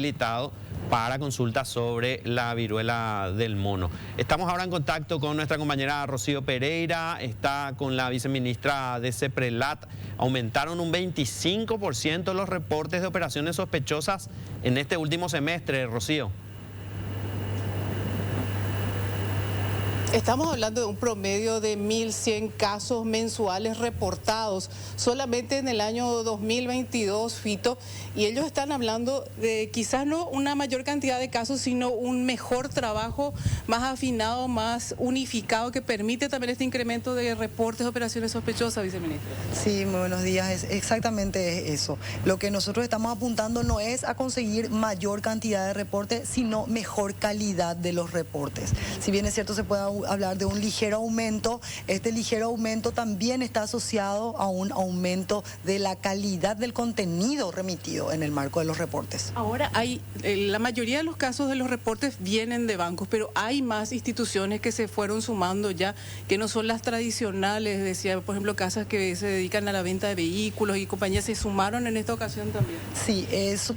habilitado para consultas sobre la viruela del mono. Estamos ahora en contacto con nuestra compañera Rocío Pereira, está con la viceministra de CEPRELAT. Aumentaron un 25% los reportes de operaciones sospechosas en este último semestre, Rocío. Estamos hablando de un promedio de 1.100 casos mensuales reportados solamente en el año 2022, Fito, y ellos están hablando de quizás no una mayor cantidad de casos, sino un mejor trabajo, más afinado, más unificado, que permite también este incremento de reportes de operaciones sospechosas, viceministra. Sí, muy buenos días, exactamente eso. Lo que nosotros estamos apuntando no es a conseguir mayor cantidad de reportes, sino mejor calidad de los reportes. Si bien es cierto, se puede hablar de un ligero aumento, este ligero aumento también está asociado a un aumento de la calidad del contenido remitido en el marco de los reportes. Ahora hay, la mayoría de los casos de los reportes vienen de bancos, pero hay más instituciones que se fueron sumando ya, que no son las tradicionales, decía, por ejemplo, casas que se dedican a la venta de vehículos y compañías, se sumaron en esta ocasión también. Sí,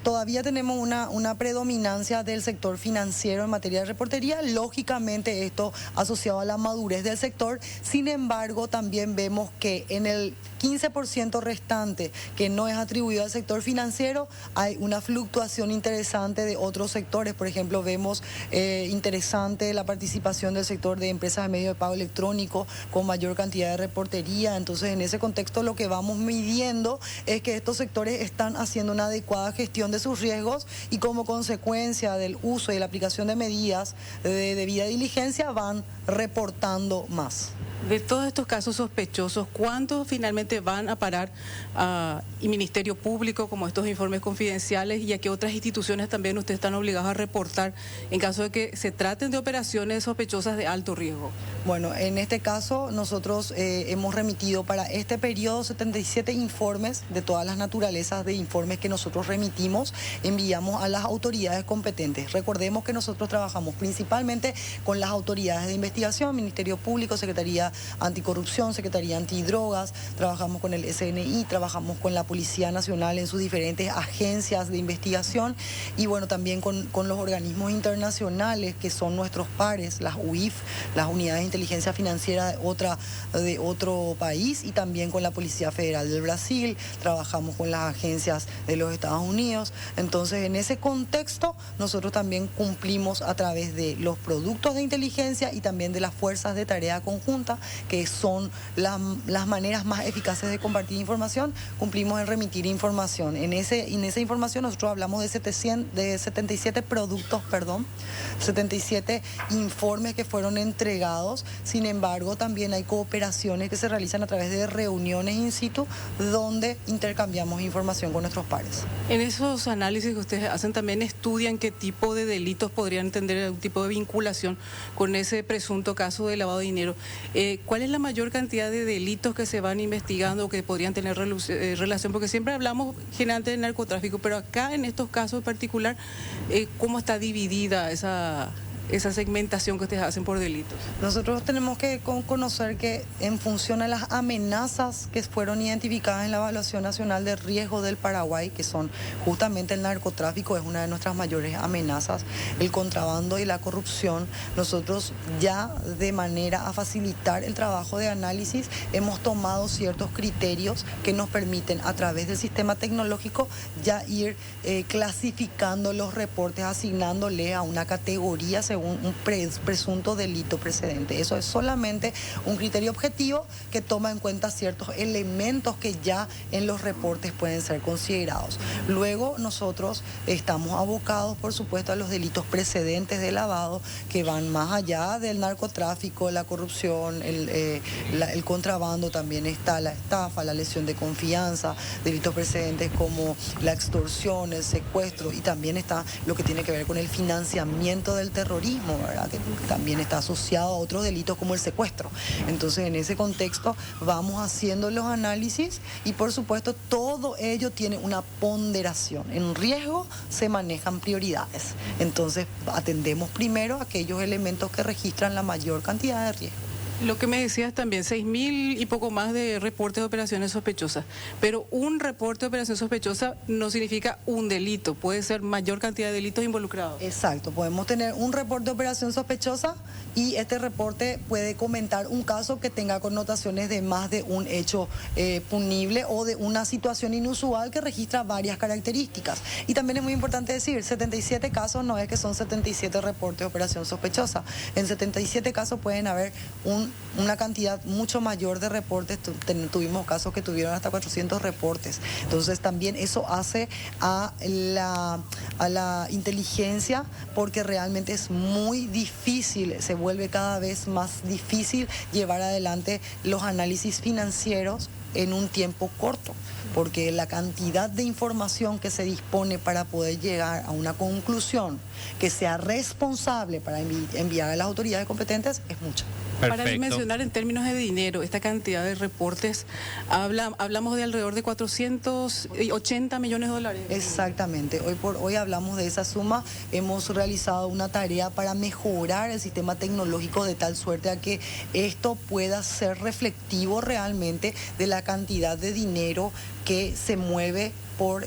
todavía tenemos una predominancia del sector financiero en materia de reportería, lógicamente esto asociado a la madurez del sector. Sin embargo, también vemos que en el 15% restante que no es atribuido al sector financiero, hay una fluctuación interesante de otros sectores. Por ejemplo, vemos interesante la participación del sector de empresas de medio de pago electrónico con mayor cantidad de reportería. Entonces, en ese contexto, lo que vamos midiendo es que estos sectores están haciendo una adecuada gestión de sus riesgos y, como consecuencia del uso y la aplicación de medidas de debida diligencia, van reportando más. De todos estos casos sospechosos, ¿cuántos finalmente van a parar a Ministerio Público, como estos informes confidenciales, y a qué otras instituciones también ustedes están obligados a reportar en caso de que se traten de operaciones sospechosas de alto riesgo? Bueno, en este caso nosotros hemos remitido para este periodo 77 informes de todas las naturalezas de informes que nosotros remitimos, enviamos a las autoridades competentes. Recordemos que nosotros trabajamos principalmente con las autoridades de investigación, Ministerio Público, Secretaría Anticorrupción, Secretaría Antidrogas, trabajamos con el SNI, trabajamos con la Policía Nacional en sus diferentes agencias de investigación y bueno, también con los organismos internacionales que son nuestros pares, las UIF, las unidades de inteligencia financiera de otro país, y también con la Policía Federal del Brasil, trabajamos con las agencias de los Estados Unidos. Entonces, en ese contexto, nosotros también cumplimos a través de los productos de inteligencia y también de las fuerzas de tarea conjunta, que son las maneras más eficaces de compartir información, cumplimos en remitir información. En esa información nosotros hablamos de 77 productos, 77 informes que fueron entregados. Sin embargo, también hay cooperaciones que se realizan a través de reuniones in situ, donde intercambiamos información con nuestros pares. En esos análisis que ustedes hacen, también estudian qué tipo de delitos podrían tener algún tipo de vinculación con ese presunto caso de lavado de dinero. ¿Cuál es la mayor cantidad de delitos que se van investigando o que podrían tener relación? Porque siempre hablamos generalmente de narcotráfico, pero acá en estos casos en particular, ¿cómo está dividida esa segmentación que ustedes hacen por delitos? Nosotros tenemos que conocer que en función a las amenazas que fueron identificadas en la Evaluación Nacional de Riesgo del Paraguay, que son justamente el narcotráfico, es una de nuestras mayores amenazas, el contrabando y la corrupción, nosotros ya de manera a facilitar el trabajo de análisis hemos tomado ciertos criterios que nos permiten a través del sistema tecnológico ya ir clasificando los reportes, asignándole a una categoría según un presunto delito precedente. Eso es solamente un criterio objetivo que toma en cuenta ciertos elementos que ya en los reportes pueden ser considerados. Luego nosotros estamos abocados, por supuesto, a los delitos precedentes de lavado que van más allá del narcotráfico, la corrupción, el contrabando, también está la estafa, la lesión de confianza, delitos precedentes como la extorsión, el secuestro, y también está lo que tiene que ver con el financiamiento del terrorismo, ¿verdad? Que también está asociado a otros delitos como el secuestro. Entonces, en ese contexto vamos haciendo los análisis y, por supuesto, todo ello tiene una ponderación. En riesgo se manejan prioridades. Entonces, atendemos primero aquellos elementos que registran la mayor cantidad de riesgo. Lo que me decías también, 6.000 y poco más de reportes de operaciones sospechosas, pero un reporte de operación sospechosa no significa un delito, puede ser mayor cantidad de delitos involucrados. Exacto, podemos tener un reporte de operación sospechosa y este reporte puede comentar un caso que tenga connotaciones de más de un hecho punible o de una situación inusual que registra varias características. Y también es muy importante decir, 77 casos no es que son 77 reportes de operación sospechosa, en 77 casos pueden haber una cantidad mucho mayor de reportes. Tuvimos casos que tuvieron hasta 400 reportes. Entonces también eso hace a la inteligencia, porque realmente es muy difícil, se vuelve cada vez más difícil llevar adelante los análisis financieros en un tiempo corto, porque la cantidad de información que se dispone para poder llegar a una conclusión que sea responsable para enviar a las autoridades competentes es mucha. Perfecto. Para dimensionar en términos de dinero esta cantidad de reportes, hablamos de alrededor de 480 millones de dólares. Exactamente, hoy por hoy hablamos de esa suma. Hemos realizado una tarea para mejorar el sistema tecnológico de tal suerte a que esto pueda ser reflectivo realmente de la cantidad de dinero que se mueve por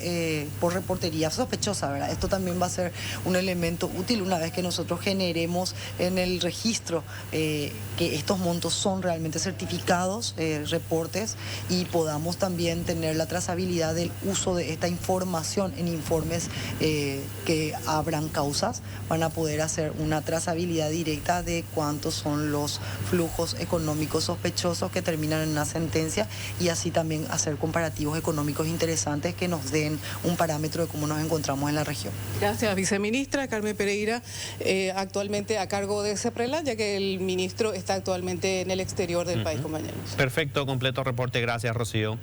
reportería sospechosa, ¿verdad? Esto también va a ser un elemento útil una vez que nosotros generemos en el registro que estos montos son realmente certificados, reportes, y podamos también tener la trazabilidad del uso de esta información en informes que abran causas. Van a poder hacer una trazabilidad directa de cuántos son los flujos económicos sospechosos que terminan en una sentencia, y así también hacer comparativos económicos interesantes que nos den un parámetro de cómo nos encontramos en la región. Gracias, viceministra Carmen Pereira, actualmente a cargo de CEPRELAT, ya que el ministro está actualmente en el exterior del país, compañeros. Perfecto, completo reporte. Gracias, Rocío.